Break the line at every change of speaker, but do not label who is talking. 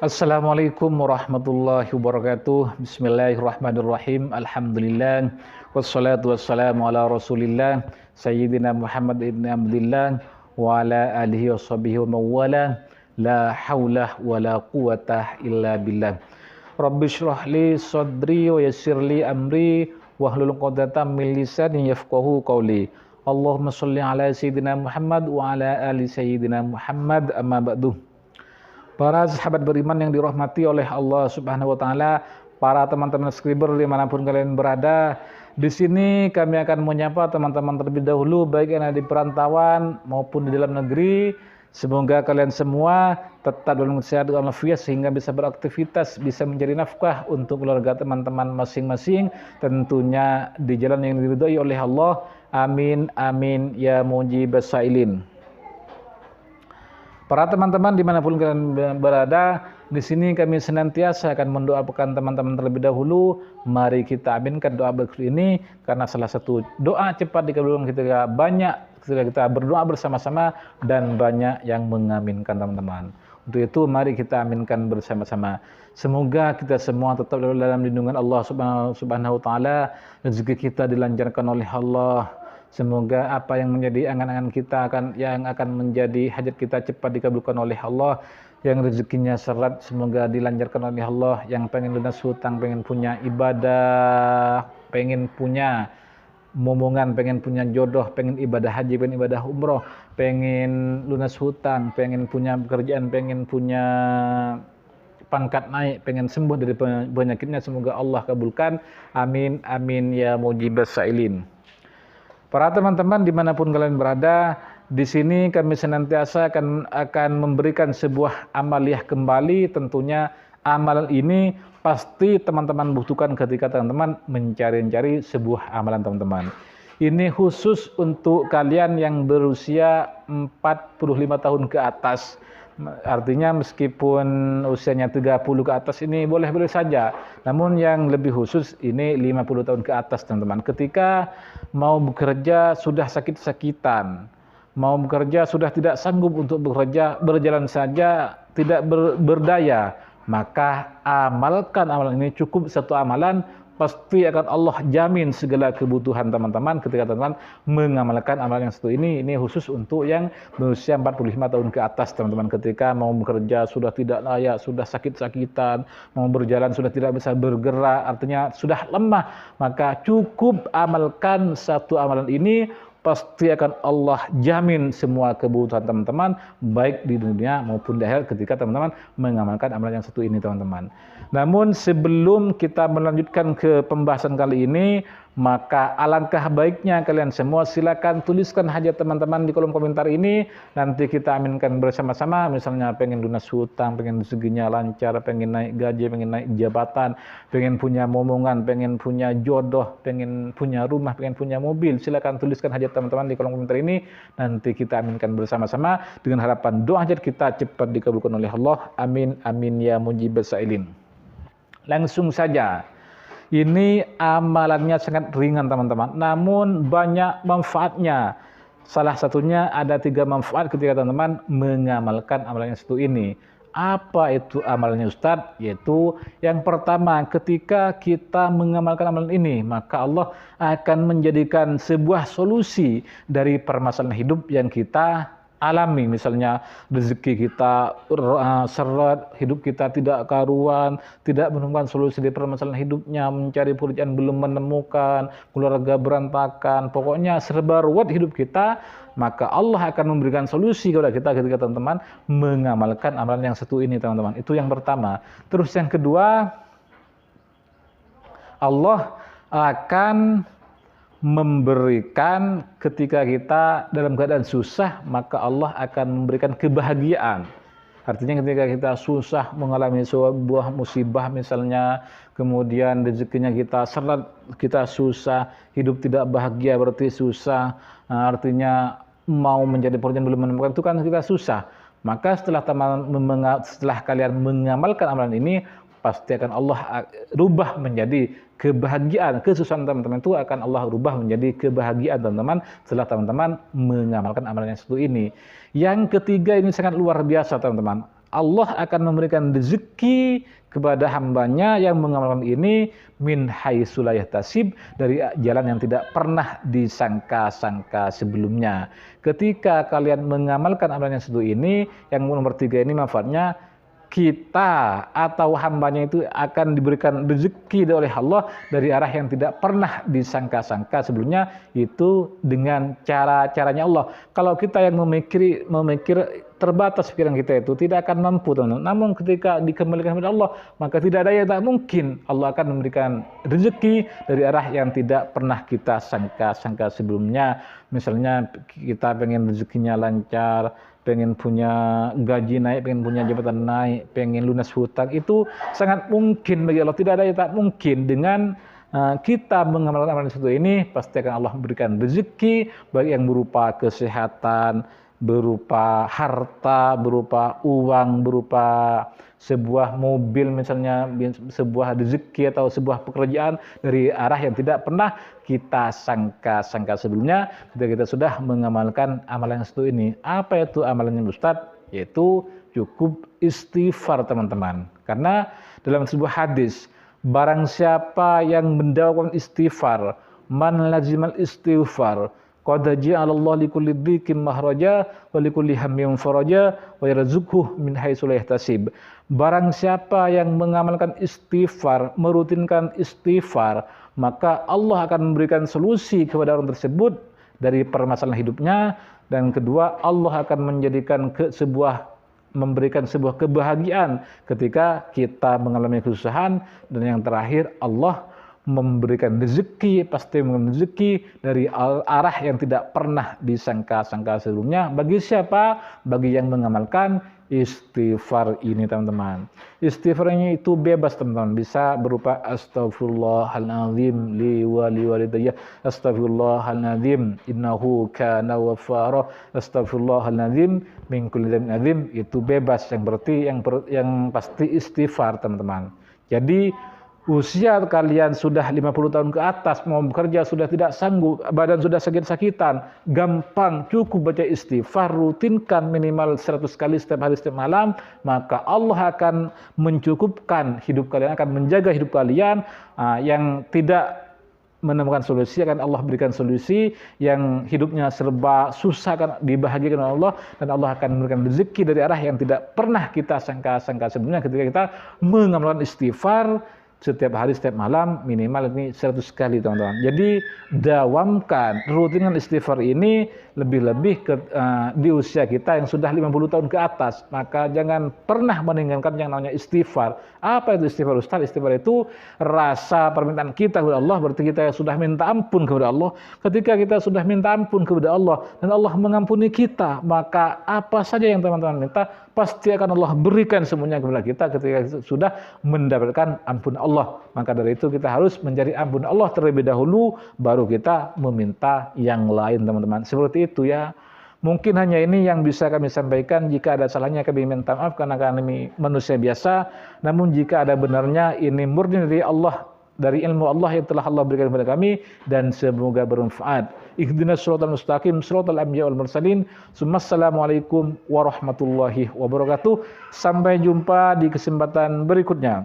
Assalamualaikum warahmatullahi wabarakatuh. Bismillahirrahmanirrahim. Alhamdulillah. Wassalatu wassalamu ala rasulillah Sayyidina Muhammad ibn Abdillah wa ala alihi wa sahbihi wa mawala. La hawla wa la quwata illa billah. Rabbi syrah li sadri wa yassir li amri wahlul 'uqdatam min lisani yafqahu qawli. Allahumma shalli ala Sayyidina Muhammad wa ala ali Sayyidina Muhammad, amma ba'du. Para sahabat beriman yang dirahmati oleh Allah Subhanahu wa taala, para teman-teman skriber dimanapun kalian berada, di sini kami akan menyapa teman-teman terlebih dahulu baik yang ada di perantauan maupun di dalam negeri. Semoga kalian semua tetap dalam sehat walafiat sehingga bisa beraktivitas, bisa mencari nafkah untuk keluarga teman-teman masing-masing, tentunya di jalan yang diridhai oleh Allah. Amin amin ya mujibas sailin. Para teman-teman dimanapun kalian berada, di sini kami senantiasa akan mendoakan teman-teman terlebih dahulu. Mari kita aminkan doa berikut ini, karena salah satu doa cepat dikabulkan ketika kita berdoa bersama-sama dan banyak yang mengaminkan teman-teman. Untuk itu mari kita aminkan bersama-sama. Semoga kita semua tetap dalam lindungan Allah Subhanahu wa taala, rezeki kita dilancarkan oleh Allah. Semoga apa yang menjadi angan-angan kita yang akan menjadi hajat kita cepat dikabulkan oleh Allah. Yang rezekinya seret semoga dilancarkan oleh Allah. Yang pengen lunas hutang, pengen punya ibadah, pengen punya momongan, pengen punya jodoh, pengen ibadah haji, pengen ibadah umroh, pengen lunas hutang, pengen punya pekerjaan, pengen punya pangkat naik, pengen sembuh dari penyakitnya, semoga Allah kabulkan. Amin amin ya mujibas sailin. Para teman-teman dimanapun kalian berada, di sini kami senantiasa akan memberikan sebuah amaliyah kembali. Tentunya amalan ini pasti teman-teman butuhkan ketika teman-teman mencari-cari sebuah amalan teman-teman. Ini khusus untuk kalian yang berusia 45 tahun ke atas. Artinya meskipun usianya 30 ke atas ini boleh-boleh saja. Namun yang lebih khusus ini 50 tahun ke atas teman-teman. Ketika mau bekerja sudah sakit-sakitan, mau bekerja sudah tidak sanggup untuk bekerja, berjalan saja tidak berdaya, maka amalkan amalan ini. Cukup satu amalan, pasti akan Allah jamin segala kebutuhan teman-teman ketika teman-teman mengamalkan amalan yang satu ini. Ini khusus untuk yang berusia 45 tahun ke atas teman-teman. Ketika mau bekerja sudah tidak layak, sudah sakit-sakitan, mau berjalan sudah tidak bisa bergerak, artinya sudah lemah, maka cukup amalkan satu amalan ini. Pasti akan Allah jamin semua kebutuhan teman-teman, baik di dunia maupun di akhirat ketika teman-teman mengamalkan amalan yang satu ini teman-teman. Namun sebelum kita melanjutkan ke pembahasan kali ini, maka alangkah baiknya kalian semua silakan tuliskan hajat teman-teman di kolom komentar ini. Nanti kita aminkan bersama-sama. Misalnya pengen lunas hutang, pengen rezekinya lancar, pengen naik gaji, pengen naik jabatan, pengen punya momongan, pengen punya jodoh, pengen punya rumah, pengen punya mobil. Silakan tuliskan hajat teman-teman di kolom komentar ini. Nanti kita aminkan bersama-sama dengan harapan doa hajat kita cepat dikabulkan oleh Allah. Amin amin ya mujibas sailin. Langsung saja. Ini amalannya sangat ringan teman-teman, namun banyak manfaatnya. Salah satunya ada 3 manfaat ketika teman-teman mengamalkan amalan yang satu ini. Apa itu amalannya Ustadz? Yaitu yang pertama, ketika kita mengamalkan amalan ini, maka Allah akan menjadikan sebuah solusi dari permasalahan hidup yang kita alami. Misalnya rezeki kita seret, hidup kita tidak karuan, tidak menemukan solusi di permasalahan hidupnya, mencari pekerjaan belum menemukan, keluarga berantakan, pokoknya serba ruwet hidup kita, maka Allah akan memberikan solusi kepada kita ketika teman-teman mengamalkan amalan yang satu ini teman-teman. Itu yang pertama. Terus yang kedua, Allah akan memberikan ketika kita dalam keadaan susah, maka Allah akan memberikan kebahagiaan. Artinya ketika kita susah mengalami sebuah musibah misalnya, kemudian rezekinya kita seret, kita susah, hidup tidak bahagia berarti susah. Artinya mau menjadi pekerjaan belum menemukan, itu kan kita susah. Maka setelah kalian mengamalkan amalan ini, pasti akan Allah rubah menjadi kebahagiaan. Kesusahan teman-teman itu akan Allah rubah menjadi kebahagiaan teman-teman setelah teman-teman mengamalkan amalan yang satu ini. Yang ketiga ini sangat luar biasa teman-teman. Allah akan memberikan rezeki kepada hambanya yang mengamalkan ini min haitsu la yahtasib, dari jalan yang tidak pernah disangka-sangka sebelumnya. Ketika kalian mengamalkan amalan yang satu ini, yang nomor 3 ini manfaatnya kita atau hambanya itu akan diberikan rezeki oleh Allah dari arah yang tidak pernah disangka-sangka sebelumnya, itu dengan cara-caranya Allah. Kalau kita yang memikir terbatas pikiran kita itu tidak akan mampu, teman-teman. Namun ketika dikembalikan kepada Allah, maka tidak ada yang tak mungkin. Allah akan memberikan rezeki dari arah yang tidak pernah kita sangka-sangka sebelumnya. Misalnya kita pengen rezekinya lancar, pengen punya gaji naik, pengen punya jabatan naik, pengen lunas hutang, itu sangat mungkin bagi Allah. Tidak ada yang tak mungkin. Dengan kita mengamalkan amalan satu ini, pasti akan Allah memberikan rezeki, baik yang berupa kesehatan, berupa harta, berupa uang, berupa sebuah mobil misalnya, sebuah rezeki atau sebuah pekerjaan dari arah yang tidak pernah kita sangka-sangka sebelumnya ketika kita sudah mengamalkan amalan yang satu ini. Apa itu amalannya Ustaz? Yaitu cukup istighfar, teman-teman. Karena dalam sebuah hadis, barang siapa yang mendawamkan istighfar, man lazimal istighfar, qad ja'alallahu likulli dhikin mahraja wa likulli hammin faraja wa yarzuqhu min haitsu la yahtasib. Barang siapa yang mengamalkan istighfar, merutinkan istighfar, maka Allah akan memberikan solusi kepada orang tersebut dari permasalahan hidupnya. Dan kedua, Allah akan memberikan sebuah kebahagiaan ketika kita mengalami kesusahan. Dan yang terakhir, Allah memberikan rezeki, pasti memberikan rezeki dari arah yang tidak pernah disangka-sangka sebelumnya. Bagi siapa? Bagi yang mengamalkan istighfar ini, teman-teman. Istighfarnya itu bebas, teman-teman. Bisa berupa astaghfirullahaladzim li wa li walidayya, astaghfirullahaladzim innahu kana ghaffara, astaghfirullahaladzim min kulli dzambin adzim. Itu bebas, yang berarti yang pasti istighfar, teman-teman. Jadi usia kalian sudah 50 tahun ke atas, mau bekerja sudah tidak sanggup, badan sudah sakit-sakitan, gampang, cukup baca istighfar, rutinkan minimal 100 kali setiap hari, setiap malam, maka Allah akan mencukupkan hidup kalian, akan menjaga hidup kalian. Yang tidak menemukan solusi akan Allah berikan solusi, yang hidupnya serba susah akan dibahagiakan oleh Allah, dan Allah akan memberikan rezeki dari arah yang tidak pernah kita sangka-sangka sebelumnya ketika kita mengamalkan istighfar setiap hari, setiap malam, minimal ini 100 kali, teman-teman. Jadi dawamkan, rutinkan istighfar ini, lebih-lebih di usia kita yang sudah 50 tahun ke atas. Maka jangan pernah meninggalkan yang namanya istighfar. Apa itu istighfar, Ustaz? Istighfar itu rasa permintaan kita kepada Allah, berarti kita sudah minta ampun kepada Allah. Ketika kita sudah minta ampun kepada Allah dan Allah mengampuni kita, maka apa saja yang teman-teman minta, pasti akan Allah berikan semuanya kepada kita ketika kita sudah mendapatkan ampun Allah. Maka dari itu kita harus mencari ampun Allah terlebih dahulu, baru kita meminta yang lain, teman-teman. Seperti itu ya. Mungkin hanya ini yang bisa kami sampaikan. Jika ada salahnya kami minta maaf karena kami manusia biasa. Namun jika ada benarnya, ini murni dari Allah, dari ilmu Allah yang telah Allah berikan kepada kami, dan semoga bermanfaat. Ihdinas shiratal mustaqim, shiratal anbiya wal mursalin. Assalamualaikum warahmatullahi wabarakatuh. Sampai jumpa di kesempatan berikutnya.